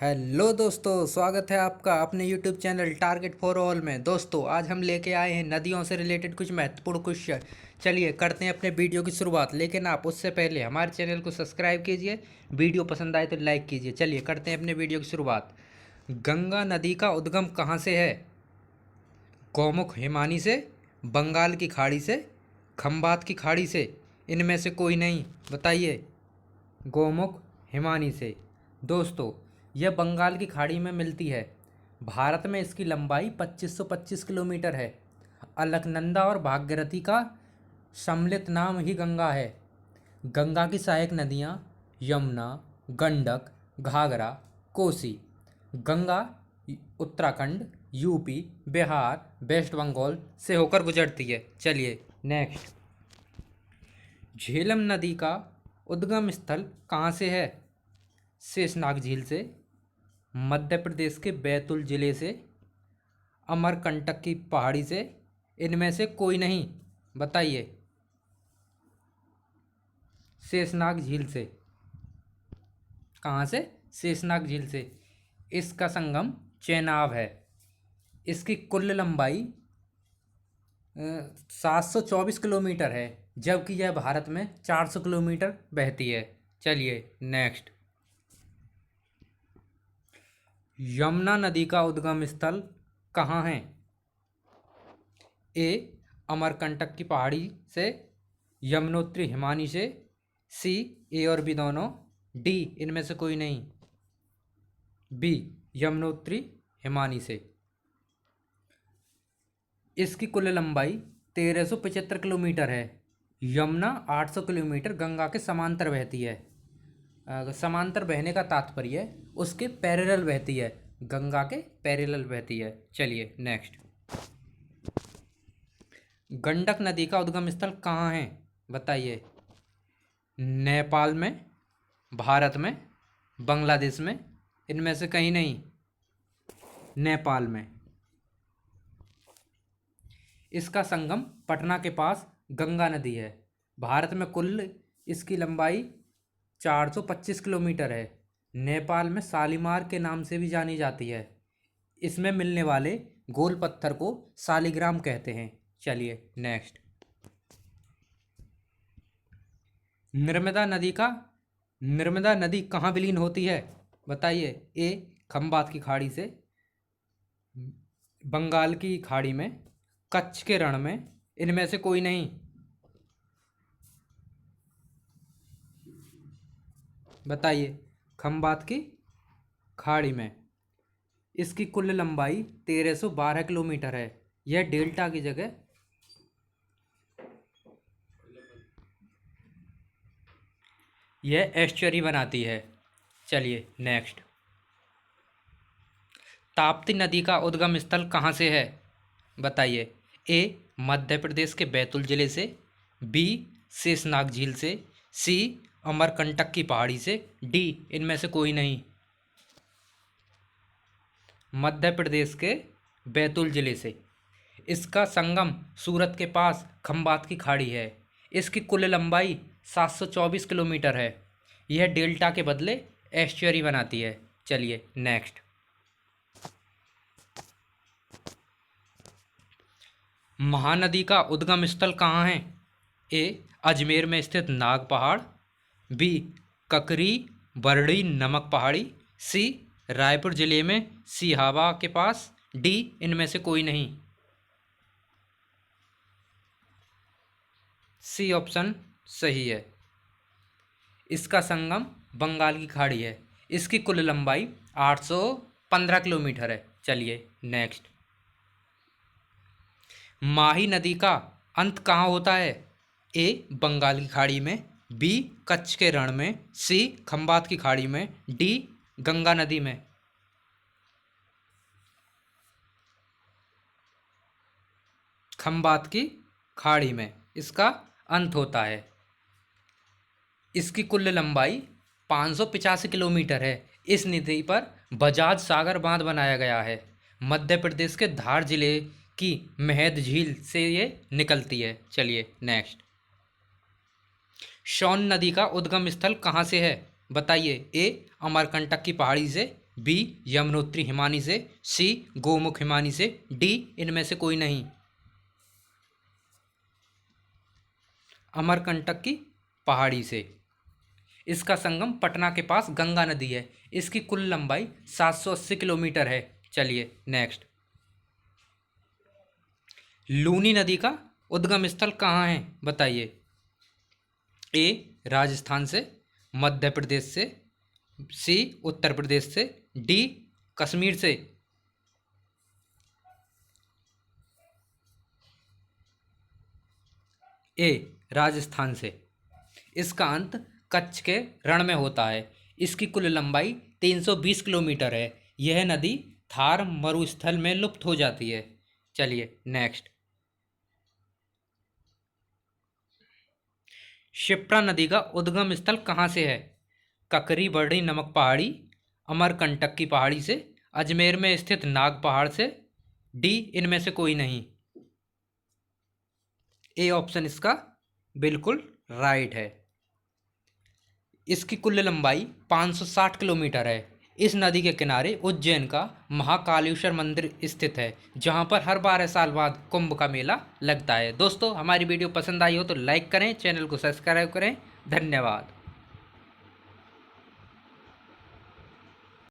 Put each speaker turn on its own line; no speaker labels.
Hello दोस्तों, स्वागत है आपका अपने YouTube channel target for all में। दोस्तों आज हम लेके आए हैं नदियों से रिलेटेड कुछ महत्वपूर्ण क्वेश्चन। चलिए करते हैं अपने वीडियो की शुरुआत, लेकिन आप उससे पहले हमारे चैनल को सब्सक्राइब कीजिए। वीडियो पसंद आए तो लाइक कीजिए। चलिए करते हैं अपने वीडियो की शुरुआत। गंगा नदी का उद्गम कहाँ से है? गौमुख हिमानी से, बंगाल की खाड़ी से, खंबात की खाड़ी से, इनमें से कोई नहीं। बताइए। गौमुख हिमानी से। दोस्तों यह बंगाल की खाड़ी में मिलती है। भारत में इसकी लंबाई 2525 किलोमीटर है। अलकनंदा और भागीरथी का सम्मिलित नाम ही गंगा है। गंगा की सहायक नदियाँ यमुना, गंडक, घाघरा, कोसी। गंगा उत्तराखंड, यूपी, बिहार, वेस्ट बंगाल से होकर गुजरती है। चलिए नेक्स्ट। झेलम नदी का उद्गम स्थल कहाँ से है? शेषनाग झील से, मध्य प्रदेश के बैतूल जिले से, अमरकंटक की पहाड़ी से, इनमें से कोई नहीं। बताइए। शेषनाग झील से। कहाँ से? शेषनाग झील से। इसका संगम चेनाब है। इसकी कुल लंबाई 724 किलोमीटर है, जबकि यह भारत में 400 किलोमीटर बहती है। चलिए नेक्स्ट। यमुना नदी का उद्गम स्थल कहाँ है? ए अमरकंटक की पहाड़ी से, यमुनोत्री हिमानी से, सी ए और बी दोनों, डी इनमें से कोई नहीं। बी यमुनोत्री हिमानी से। इसकी कुल लंबाई 1375 किलोमीटर है। यमुना 800 किलोमीटर गंगा के समांतर बहती है। समांतर बहने का तात्पर्य उसके पैरेलल बहती है, गंगा के पैरेलल बहती है। चलिए नेक्स्ट। गंडक नदी का उद्गम स्थल कहाँ है? बताइए। नेपाल में, भारत में, बांग्लादेश में, इनमें से कहीं नहीं। नेपाल में। इसका संगम पटना के पास गंगा नदी है। भारत में कुल इसकी लंबाई 425 किलोमीटर है। नेपाल में शालीमार के नाम से भी जानी जाती है। इसमें मिलने वाले गोल पत्थर को शालिग्राम कहते हैं। चलिए नेक्स्ट। नर्मदा नदी कहाँ विलीन होती है? बताइए। ए खंबात की खाड़ी से, बंगाल की खाड़ी में, कच्छ के रण में, इनमें से कोई नहीं। बताइए। खंबात की खाड़ी में। इसकी कुल लंबाई 1312 किलोमीटर है। यह डेल्टा की जगह यह एस्चुरी बनाती है। चलिए नेक्स्ट। ताप्ती नदी का उद्गम स्थल कहाँ से है? बताइए। ए मध्य प्रदेश के बैतूल जिले से, बी शेषनाग झील से, सी अमरकंटक की पहाड़ी से, डी इनमें से कोई नहीं। मध्य प्रदेश के बैतूल जिले से। इसका संगम सूरत के पास खंबात की खाड़ी है। इसकी कुल लंबाई 724 किलोमीटर है। यह डेल्टा के बदले एस्चुरी बनाती है। चलिए नेक्स्ट। महानदी का उद्गम स्थल कहाँ है? ए अजमेर में स्थित नाग पहाड़, बी ककरी बरड़ी नमक पहाड़ी, सी रायपुर जिले में सिहावा के पास, डी इनमें से कोई नहीं। सी ऑप्शन सही है। इसका संगम बंगाल की खाड़ी है। इसकी कुल लंबाई 815 किलोमीटर है। चलिए नेक्स्ट। माही नदी का अंत कहाँ होता है? ए बंगाल की खाड़ी में, बी कच्छ के रण में, सी खंबात की खाड़ी में, डी गंगा नदी में। खंबात की खाड़ी में इसका अंत होता है। इसकी कुल लंबाई 585 किलोमीटर है। इस नदी पर बजाज सागर बांध बनाया गया है। मध्य प्रदेश के धार जिले की महद झील से ये निकलती है। चलिए नेक्स्ट। सोन नदी का उद्गम स्थल कहाँ से है? बताइए। ए अमरकंटक की पहाड़ी से, बी यमुनोत्री हिमानी से, सी गोमुख हिमानी से, डी इनमें से कोई नहीं। अमरकंटक की पहाड़ी से। इसका संगम पटना के पास गंगा नदी है। इसकी कुल लंबाई 780 किलोमीटर है। चलिए नेक्स्ट। लूनी नदी का उद्गम स्थल कहाँ है बताइए। ए राजस्थान से, मध्य प्रदेश से, सी उत्तर प्रदेश से, डी कश्मीर से। ए राजस्थान से। इसका अंत कच्छ के रण में होता है। इसकी कुल लंबाई 320 किलोमीटर है। यह नदी थार मरुस्थल में लुप्त हो जाती है। चलिए नेक्स्ट। शिप्रा नदी का उद्गम स्थल कहाँ से है। ककरी बरड़ी नमक पहाड़ी, अमरकंटक की पहाड़ी से, अजमेर में स्थित नाग पहाड़ से, डी इनमें से कोई नहीं। ए ऑप्शन इसका बिल्कुल राइट है। इसकी कुल लंबाई 560 किलोमीटर है। इस नदी के किनारे उज्जैन का महाकालेश्वर मंदिर स्थित है, जहां पर हर 12 साल बाद कुंभ का मेला लगता है। दोस्तों हमारी वीडियो पसंद आई हो तो लाइक करें, चैनल को सब्सक्राइब करें। धन्यवाद।